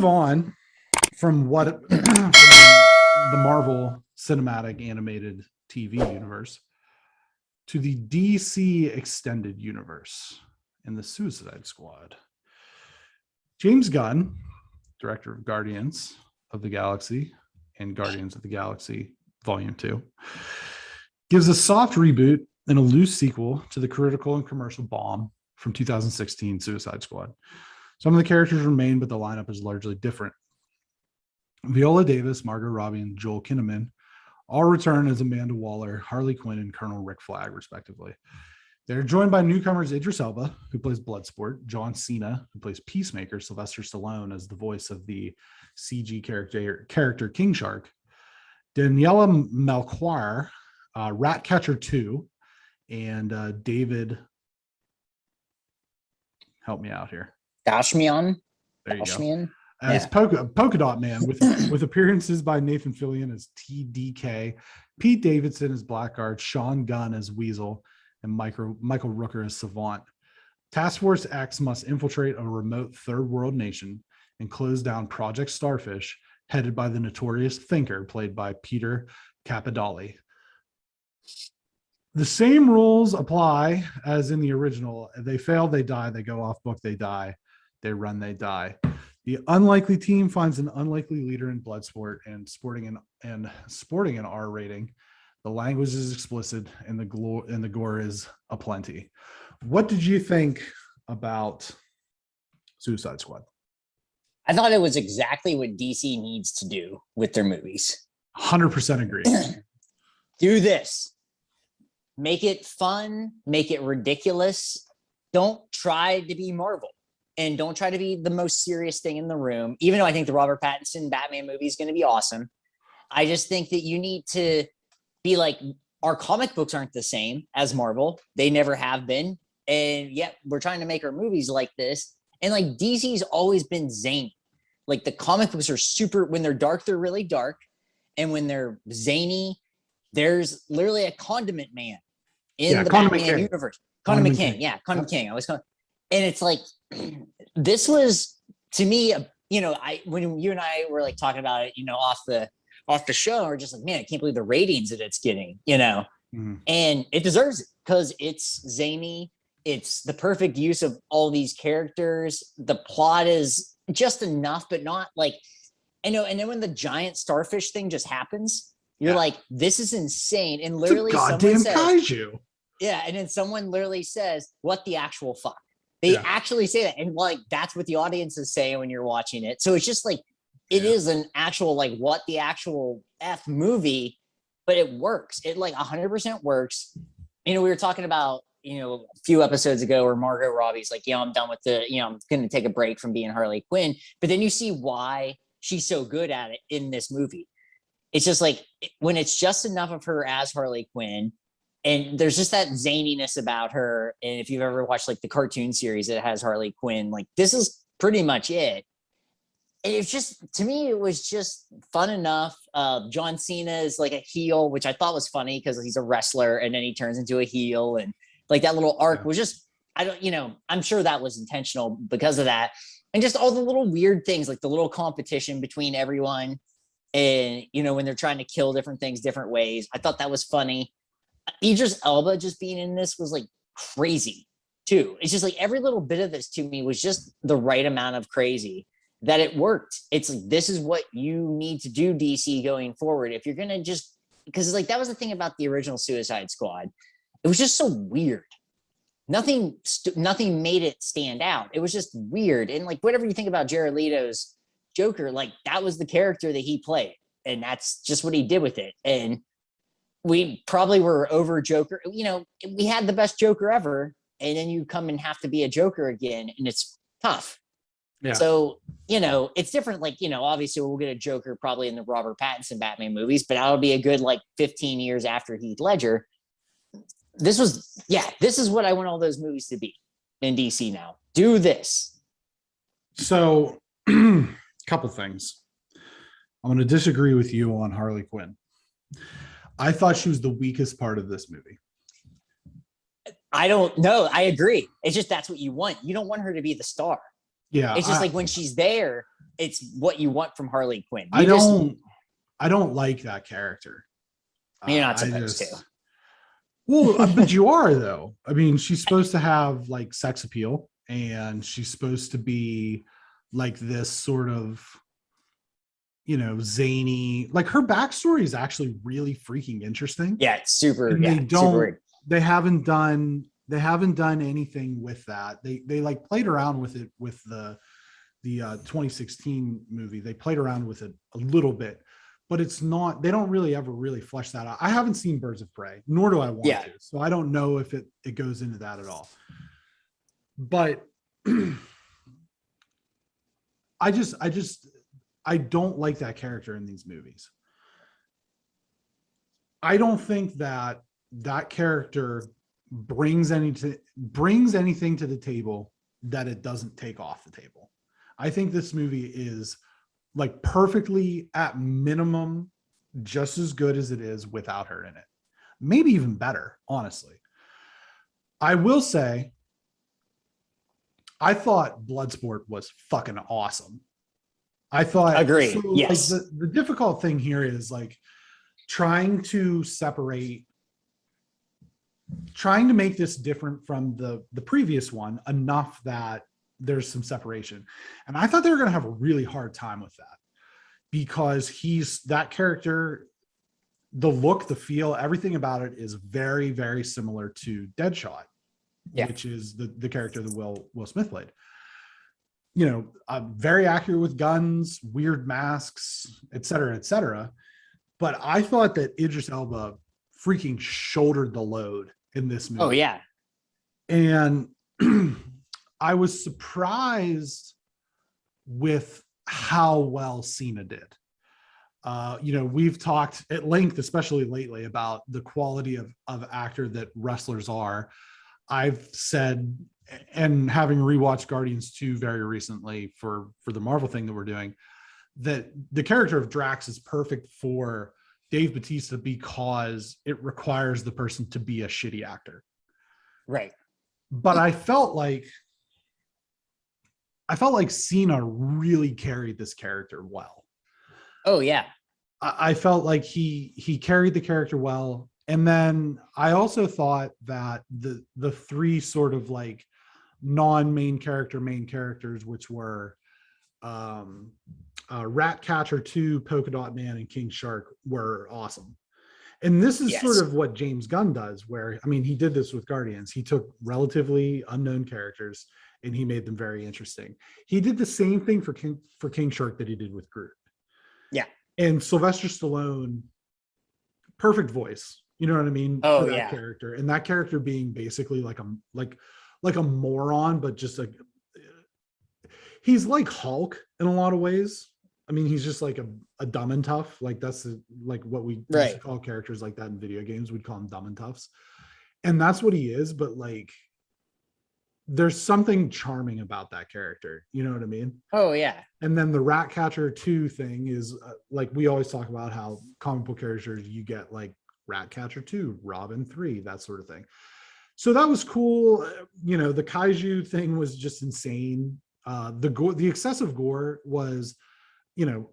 on from the Marvel Cinematic Animated TV universe to the DC Extended Universe and the Suicide Squad. James Gunn, director of Guardians of the Galaxy and Guardians of the Galaxy Volume 2, gives a soft reboot and a loose sequel to the critical and commercial bomb from 2016 Suicide Squad. Some of the characters remain, but the lineup is largely different. Viola Davis, Margot Robbie, and Joel Kinnaman all return as Amanda Waller, Harley Quinn, and Colonel Rick Flag, respectively. They're joined by newcomers Idris Elba, who plays Bloodsport, John Cena, who plays Peacemaker, Sylvester Stallone as the voice of the CG character King Shark, Daniela Melchior, Ratcatcher 2, and David, help me out here. Dashmian. There you go. As Polka Dot Man, with appearances by Nathan Fillion as TDK, Pete Davidson as Blackguard, Sean Gunn as Weasel, and Michael Rooker as Savant. Task Force X must infiltrate a remote third world nation and close down Project Starfish, headed by the notorious Thinker, played by Peter Capadali. The same rules apply as in the original. They fail, they die. They go off book, they die. They run, they die. The unlikely team finds an unlikely leader in Bloodsport and sporting an R rating. The language is explicit and the gore is aplenty. What did you think about Suicide Squad? I thought it was exactly what DC needs to do with their movies. 100% agree. Do this. Make it fun. Make it ridiculous. Don't try to be Marvel. And don't try to be the most serious thing in the room, even though I think the Robert Pattinson Batman movie is going to be awesome. I just think that you need to be like, our comic books aren't the same as Marvel. They never have been. And yet we're trying to make our movies like this. And like DC's always been zany. Like the comic books are super, when they're dark, they're really dark. And when they're zany, there's literally a condiment man in the Batman universe. Condiment King. Yeah, Condiment King. And it's like, this was to me, when you and I were like talking about it, off the show, we're just like, man, I can't believe the ratings that it's getting, and it deserves it because it's zany. It's the perfect use of all these characters. The plot is just enough, but not like, and then when the giant starfish thing just happens, you're like, this is insane. And literally goddamn kaiju. Yeah. And then someone literally says, what the actual fuck? They actually say that. And like, that's what the audience is saying when you're watching it. So it's just like, it is an actual, like what the actual F movie, but it works. It like 100% works. We were talking about, a few episodes ago where Margot Robbie's like, I'm done with I'm going to take a break from being Harley Quinn. But then you see why she's so good at it in this movie. It's just like, when it's just enough of her as Harley Quinn, and there's just that zaniness about her. And if you've ever watched like the cartoon series that has Harley Quinn, like this is pretty much it. And it's just, to me, it was just fun enough. John Cena is like a heel, which I thought was funny because he's a wrestler and then he turns into a heel. And like that little arc was just, I'm sure that was intentional because of that. And just all the little weird things, like the little competition between everyone and, when they're trying to kill different things, different ways. I thought that was funny. Idris Elba just being in this was like crazy too. It's just like every little bit of this to me was just the right amount of crazy that it worked. It's like, this is what you need to do, DC, going forward. If you're going to just, because like, that was the thing about the original Suicide Squad. It was just so weird. Nothing made it stand out. It was just weird. And like, whatever you think about Jared Leto's Joker, like that was the character that he played. And that's just what he did with it. And we probably were over Joker. We had the best Joker ever. And then you come and have to be a Joker again. And it's tough. Yeah. So, it's different. Like, obviously we'll get a Joker probably in the Robert Pattinson Batman movies, but that'll be a good, like 15 years after Heath Ledger. This is what I want all those movies to be in DC now. Do this. So couple things. I'm going to disagree with you on Harley Quinn. I thought she was the weakest part of this movie. I don't know. I agree. It's just, that's what you want. You don't want her to be the star. Yeah. It's just like when she's there, it's what you want from Harley Quinn. I don't like that character. You're not supposed to. Well, but you are though. I mean, she's supposed to have like sex appeal, and she's supposed to be like this sort of, zany. Like her backstory is actually really freaking interesting. Yeah, it's super. And super. They haven't done anything with that. They like played around with it with the 2016 movie. They played around with it a little bit, but it's not, they don't really ever really flesh that out. I haven't seen Birds of Prey, nor do I want to. So I don't know if it goes into that at all. But I don't like that character in these movies. I don't think that character brings anything to the table that it doesn't take off the table. I think this movie is like perfectly, at minimum, just as good as it is without her in it. Maybe even better, honestly. I will say, I thought Bloodsport was fucking awesome. I thought, agree. So, yes. Like, the difficult thing here is like trying to make this different from the previous one enough that there's some separation. And I thought they were going to have a really hard time with that, because that character, the look, the feel, everything about it is very, very similar to Deadshot, which is the character that Will Smith played. Very accurate with guns, weird masks, et cetera. But I thought that Idris Elba freaking shouldered the load in this movie. Oh yeah. And I was surprised with how well Cena did. We've talked at length, especially lately, about the quality of actor that wrestlers are. I've said, and having rewatched Guardians 2 very recently for the Marvel thing that we're doing, that the character of Drax is perfect for Dave Bautista because it requires the person to be a shitty actor. Right. But I felt like Cena really carried this character well. Oh yeah. I felt like he carried the character well. And then I also thought that the three sort of like non-main characters, which were Ratcatcher 2, Polka Dot Man, and King Shark, were awesome. And this is sort of what James Gunn does, where, I mean, he did this with Guardians. He took relatively unknown characters and he made them very interesting. He did the same thing for King Shark that he did with Groot. Yeah. And Sylvester Stallone, perfect voice. You know what I mean? Oh, for that character. And that character being basically like a moron, but just like, he's like Hulk in a lot of ways. I mean, he's just like a dumb and tough. Like that's like what we used to call characters like that in video games. We'd call them dumb and toughs. And that's what he is. But like, there's something charming about that character. You know what I mean? Oh yeah. And then the Ratcatcher 2 thing is like, we always talk about how comic book characters, you get like Ratcatcher 2, Robin 3, that sort of thing. So that was cool. The kaiju thing was just insane. The excessive gore was,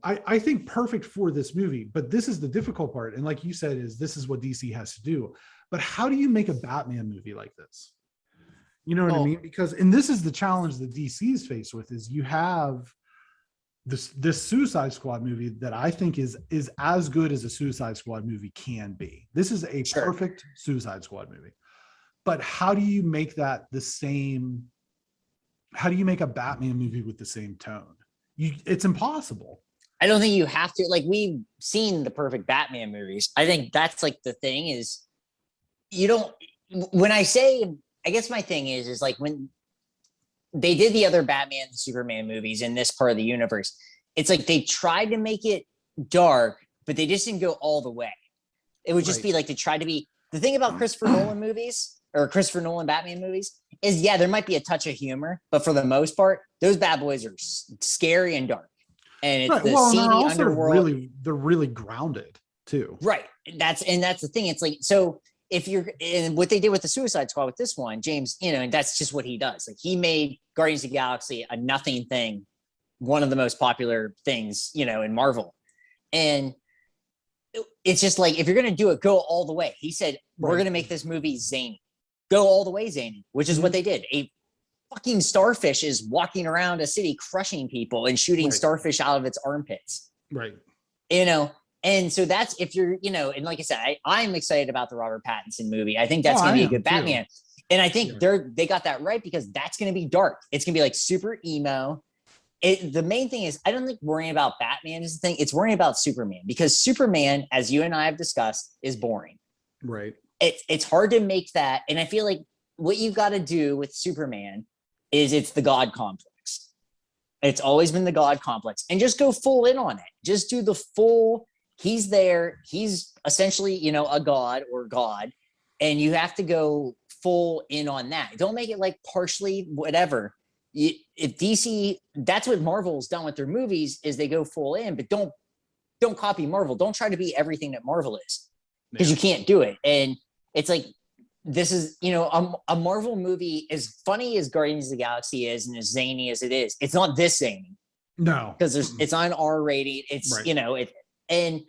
I think perfect for this movie, but this is the difficult part. And like you said, this is what DC has to do. But how do you make a Batman movie like this? You know what I mean? Because, and this is the challenge that DC is faced with, is you have this Suicide Squad movie that I think is as good as a Suicide Squad movie can be. This is a perfect Suicide Squad movie. But how do you make that the same? How do you make a Batman movie with the same tone? It's impossible. I don't think you have to. Like, we've seen the perfect Batman movies. I think that's like the thing is, you don't. When I say, I guess my thing is like when they did the other Batman and Superman movies in this part of the universe, it's like they tried to make it dark, but they just didn't go all the way. It would just be like, they tried to be. The thing about Christopher Nolan movies, or Christopher Nolan Batman movies, is there might be a touch of humor, but for the most part, those bad boys are scary and dark. And it's the seedy underworld. They're really grounded too. Right. That's the thing. It's like, so if you're, and what they did with the Suicide Squad with this one, James, and that's just what he does. Like, he made Guardians of the Galaxy a nothing thing one of the most popular things, in Marvel. And it's just like, if you're going to do it, go all the way. He said, we're going to make this movie zany. Go all the way zany, which is what they did. A fucking starfish is walking around a city crushing people and shooting starfish out of its armpits. Right. And so that's, if you're, and like I said, I'm excited about the Robert Pattinson movie. I think that's going to be a good Batman. Too. And I think they got that right, because that's going to be dark. It's going to be like super emo. The main thing is, I don't think worrying about Batman is the thing. It's worrying about Superman, because Superman, as you and I have discussed, is boring. Right. It's hard to make that. And I feel like what you've got to do with Superman is it's the God complex. It's always been the God complex, and just go full in on it. Just do the full, he's there. He's essentially, a God or God, and you have to go full in on that. Don't make it like partially whatever. If DC, that's what Marvel's done with their movies, is they go full in, but don't copy Marvel. Don't try to be everything that Marvel is, because you can't do it. And it's like, this is, a Marvel movie, as funny as Guardians of the Galaxy is and as zany as it is, it's not this zany. No, because it's on R rated. It's and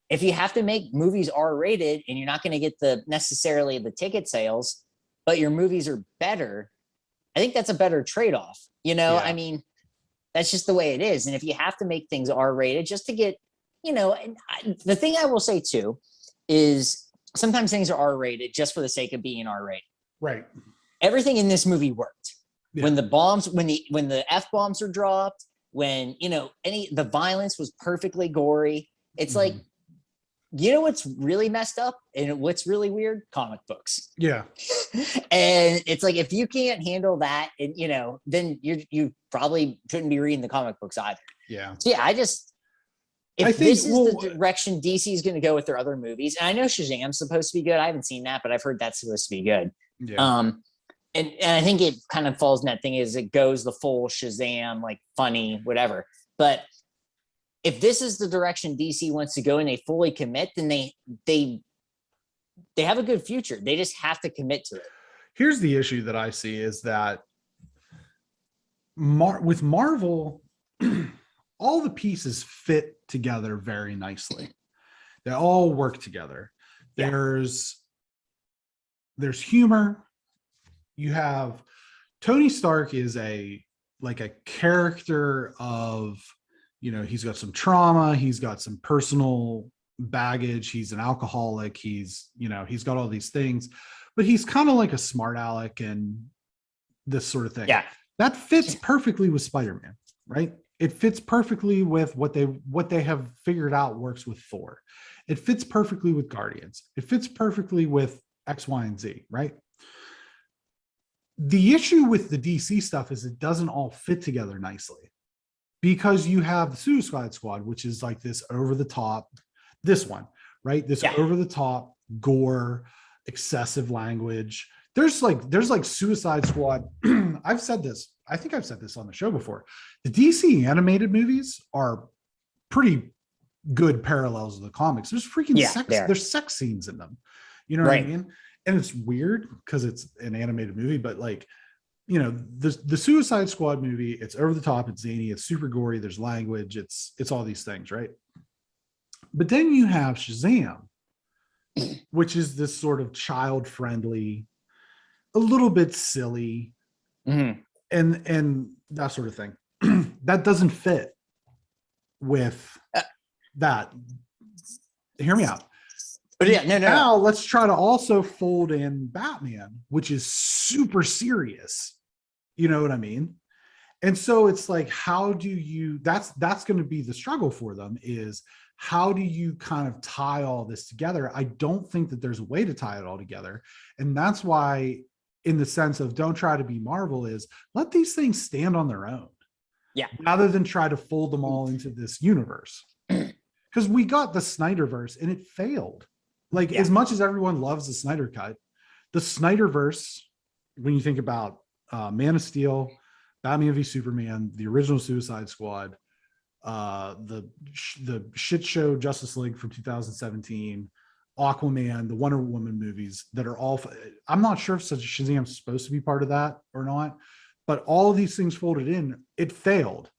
if you have to make movies R rated and you're not going to get necessarily the ticket sales, but your movies are better, I think that's a better trade-off. I mean, that's just the way it is. And if you have to make things R rated just to get, the thing I will say too is, sometimes things are R-rated just for the sake of being R-rated. Right. Everything in this movie worked. Yeah. When the F-bombs are dropped, when, the violence was perfectly gory. It's like, what's really messed up and what's really weird? Comic books. Yeah. And it's like, if you can't handle that, and, then you probably shouldn't be reading the comic books either. Yeah. So yeah, If this is the direction DC is going to go with their other movies, and I know Shazam's supposed to be good. I haven't seen that, but I've heard that's supposed to be good. Yeah. And I think it kind of falls in that thing, is it goes the full Shazam, like funny, whatever. But if this is the direction DC wants to go and they fully commit, then they have a good future. They just have to commit to it. Here's the issue that I see is that with Marvel, all the pieces fit together very nicely. They all work together. Yeah. There's humor. You have Tony Stark is a character of, he's got some trauma. He's got some personal baggage. He's an alcoholic. He's got all these things, but he's kind of like a smart aleck and this sort of thing. Yeah. That fits perfectly with Spider-Man, right? It fits perfectly with what they have figured out works with Thor. It fits perfectly with Guardians. It fits perfectly with X, Y, and Z, right? The issue with the DC stuff is it doesn't all fit together nicely, because you have the Suicide Squad, which is like this over the top, this one, right? This over the top gore, excessive language. There's like Suicide Squad. I've said this. I think I've said this on the show before. The DC animated movies are pretty good parallels of the comics. There's freaking there's sex scenes in them. You know what I mean? And it's weird because it's an animated movie, but the Suicide Squad movie, it's over the top, it's zany, it's super gory, there's language, it's all these things, right? But then you have Shazam, which is this sort of child-friendly, a little bit silly, and that sort of thing. That doesn't fit with that. Hear me out. But Now let's try to also fold in Batman, which is super serious. You know what I mean? And so it's like, how do you, that's going to be the struggle for them, is how do you kind of tie all this together? I don't think that there's a way to tie it all together. And that's why, in the sense of don't try to be Marvel, is let these things stand on their own. Yeah. Rather than try to fold them all into this universe. Because we got the Snyderverse and it failed. As much as everyone loves the Snyder Cut, the Snyderverse, when you think about Man of Steel, Batman v Superman, the original Suicide Squad, the shit show Justice League from 2017, Aquaman, the Wonder Woman movies that are all, I'm not sure if Shazam is supposed to be part of that or not, but all of these things folded in, it failed.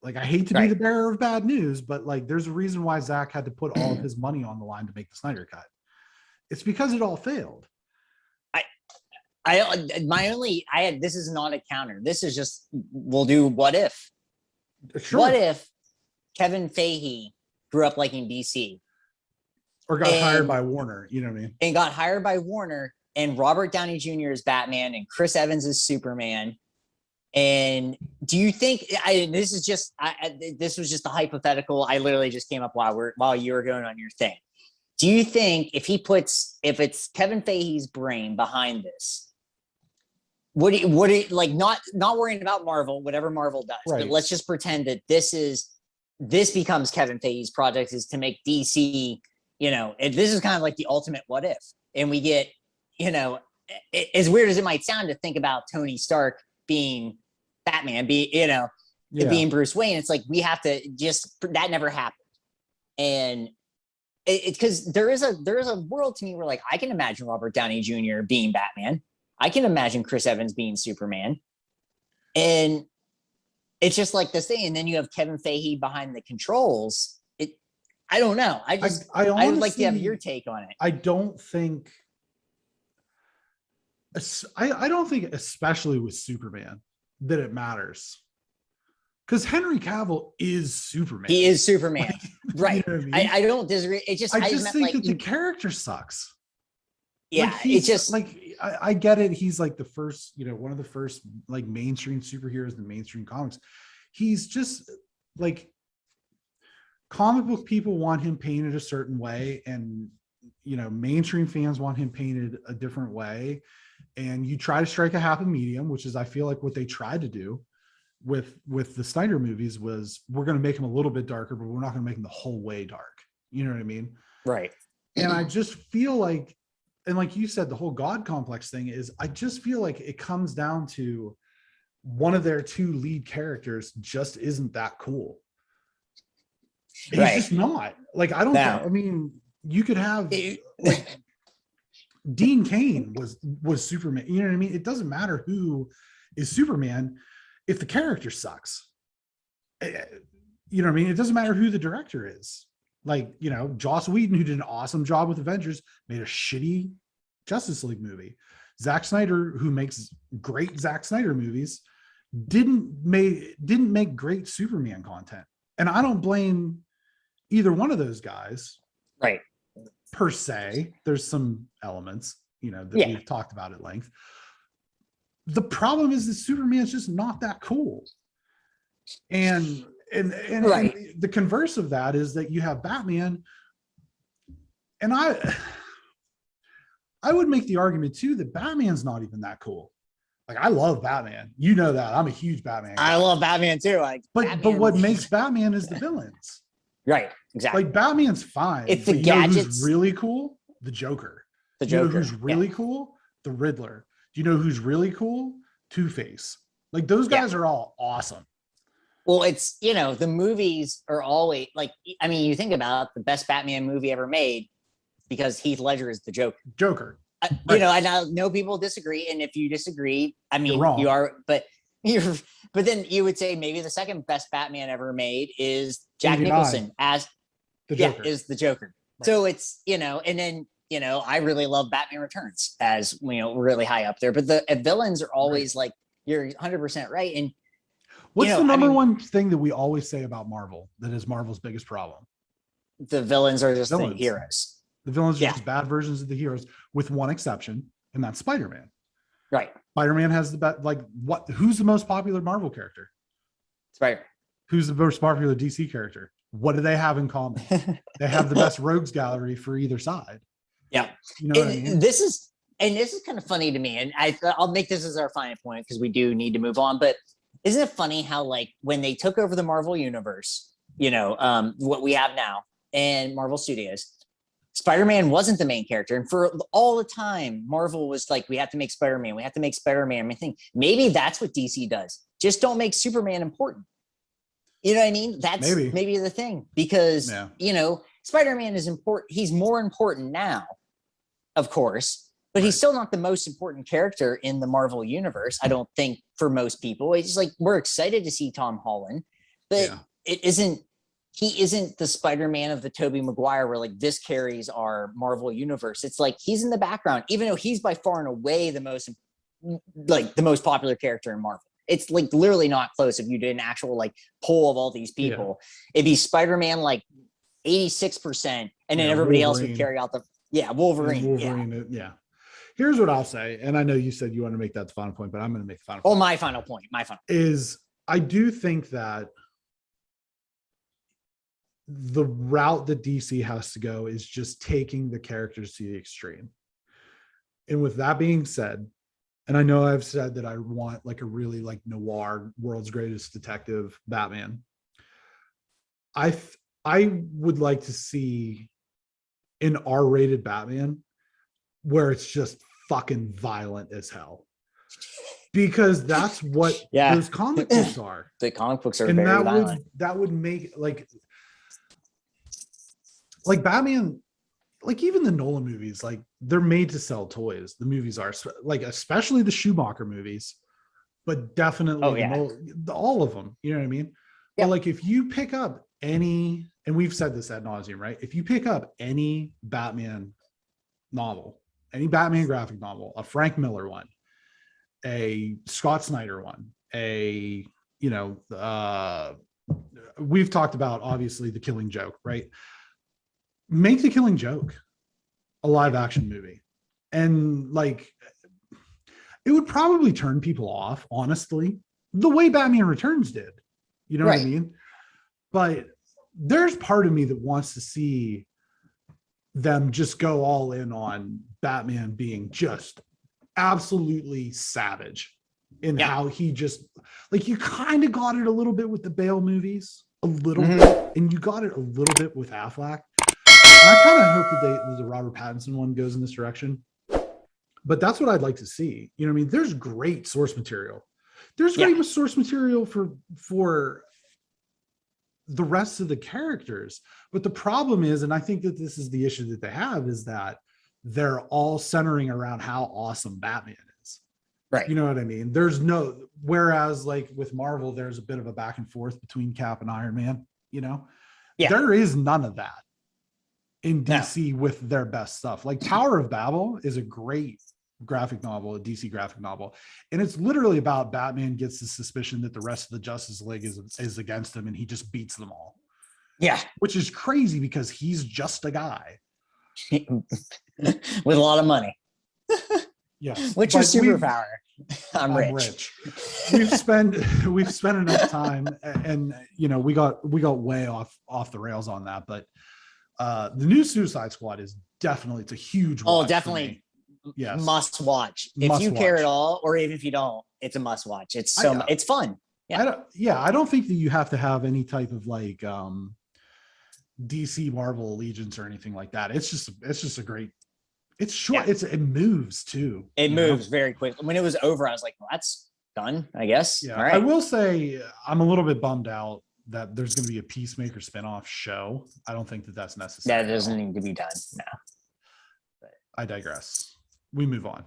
Like, I hate to be the bearer of bad news, but like, there's a reason why Zach had to put all of his money on the line to make the Snyder Cut. It's because it all failed. This is not a counter. This is just, we'll do what if. Sure. What if Kevin Feige grew up liking DC? Or got hired by Warner, you know what I mean? And got hired by Warner, and Robert Downey Jr. is Batman and Chris Evans is Superman. And do you think this was just a hypothetical? I literally just came up while you were going on your thing. Do you think if it's Kevin Feige's brain behind this, would it like not worrying about Marvel, whatever Marvel does, but let's just pretend that this becomes Kevin Feige's project, is to make DC, and this is kind of like the ultimate what if. And we get, as weird as it might sound to think about Tony Stark being Batman, being Bruce Wayne, it's like we have to that never happened. And it's because there is a world to me where, like, I can imagine Robert Downey Jr. being Batman. I can imagine Chris Evans being Superman. And it's just like this thing. And then you have Kevin Feige behind the controls. I don't know. I would like to have your take on it. I don't think, especially with Superman, that it matters. Because Henry Cavill is Superman. He is Superman. Right. You know what I mean? I don't disagree. I just think that the character sucks. Yeah. Like, it's just like, I get it. He's like the first, one of the first like mainstream superheroes in mainstream comics. He's just like, comic book people want him painted a certain way, and mainstream fans want him painted a different way. And you try to strike a happy medium, which is, I feel like, what they tried to do with the Snyder movies was, we're going to make him a little bit darker, but we're not going to make him the whole way dark. You know what I mean? Right. And I just feel like, and like you said, the whole God complex thing is, I just feel like it comes down to one of their two lead characters just isn't that cool. He's just not. Like, I don't think, I mean, you could have like, Dean Cain was Superman. You know what I mean? It doesn't matter who is Superman if the character sucks. You know what I mean? It doesn't matter who the director is. Like, Joss Whedon, who did an awesome job with Avengers, made a shitty Justice League movie. Zack Snyder, who makes great Zack Snyder movies, didn't make great Superman content. And I don't blame either one of those guys. Right. Per se. There's some elements, that we've talked about at length. The problem is that Superman's just not that cool. And the converse of that is that you have Batman. And I would make the argument too that Batman's not even that cool. Like, I love Batman. You know that. I'm a huge Batman guy. I love Batman too. But what makes Batman is the villains. Right. Exactly. Like, Batman's fine. It's the gadgets. Who's really cool? The Joker. The Joker. You know who's really cool? The Riddler. Do you know who's really cool? Two-Face. Like, those guys are all awesome. Well, it's, the movies are always like, I mean, you think about the best Batman movie ever made, because Heath Ledger is the Joker. Right. I know people disagree, and if you disagree, I mean, you're wrong. You are, but then you would say maybe the second best Batman ever made is Jack Nicholson as the Joker. Is the Joker. Right. So it's, and then, I really love Batman Returns as, really high up there, but the villains are always like, you're 100% right. And what's the number one thing that we always say about Marvel that is Marvel's biggest problem? The villains are just the heroes. The villains are just bad versions of the heroes, with one exception, and that's Spider-Man. Right. Spider-Man has the best. Like, who's the most popular Marvel character? Spider-Man. Who's the most popular DC character? What do they have in common? They have the best rogues gallery for either side. Yeah. You know what I mean? This is kind of funny to me, and I'll make this as our final point because we do need to move on. But isn't it funny how, like, when they took over the Marvel universe, what we have now and Marvel Studios, Spider-Man wasn't the main character. And for all the time, Marvel was like, we have to make Spider-Man. We have to make Spider-Man. I think maybe that's what DC does. Just don't make Superman important. You know what I mean? That's maybe the thing, because, Spider-Man is important. He's more important now, of course, but he's still not the most important character in the Marvel universe. I don't think, for most people. It's just like, we're excited to see Tom Holland, But Yeah. he isn't the Spider-Man of the Tobey Maguire where like this carries our Marvel universe. It's like he's in the background, even though he's by far and away the most popular character in Marvel. It's like literally not close. If you did an actual like poll of all these people, it'd be Spider-Man like 86%, and then everybody else would carry out the Wolverine. Yeah. Here's what I'll say, and I know you said you want to make that the final point, but I'm going to make the final point. My final point is I do think that the route that DC has to go is just taking the characters to the extreme. And with that being said, and I know I've said that I want like a really like noir, world's greatest detective Batman. I would like to see an R-rated Batman where it's just fucking violent as hell. Because that's what those comic books are. The comic books are very violent. That would make like Batman, like even the Nolan movies, like they're made to sell toys. The movies are like, especially the Schumacher movies, but definitely all of them. You know what I mean? Yeah. But like if you pick up any, and we've said this ad nauseum, right? If you pick up any Batman novel, any Batman graphic novel, a Frank Miller one, a Scott Snyder one, we've talked about obviously The Killing Joke, right? Make The Killing Joke a live action movie. And like, it would probably turn people off, honestly, the way Batman Returns did. You know what I mean? But there's part of me that wants to see them just go all in on Batman being just absolutely savage in how he just, like, you kind of got it a little bit with the Bale movies, a little bit, and you got it a little bit with Affleck. And I kind of hope that the Robert Pattinson one goes in this direction, but that's what I'd like to see. You know what I mean? There's great source material. There's great source material for the rest of the characters. But the problem is, and I think that this is the issue that they have, is that they're all centering around how awesome Batman is. Right. You know what I mean? Whereas like with Marvel, there's a bit of a back and forth between Cap and Iron Man, there is none of that in DC with their best stuff. Like Tower of Babel is a great graphic novel, a DC graphic novel. And it's literally about Batman gets the suspicion that the rest of the Justice League is against him and he just beats them all. Yeah. Which is crazy because he's just a guy. With a lot of money. Yes. What's your superpower? I'm rich. We've spent enough time and we got way off the rails on that, but the new Suicide Squad is definitely, it's a huge watch. Oh, definitely. Yes. Must watch. If you care at all, or even if you don't, it's a must watch. It's it's fun. Yeah. I don't think that you have to have any type of like DC Marvel allegiance or anything like that. It's just a great, it's short. Yeah. It moves too. It moves very quick. When it was over, I was like, well, that's done, I guess. Yeah. All right. I will say I'm a little bit bummed out that there's going to be a Peacemaker spinoff show. I don't think that that's necessary. That doesn't need to be done. No. I digress. We move on.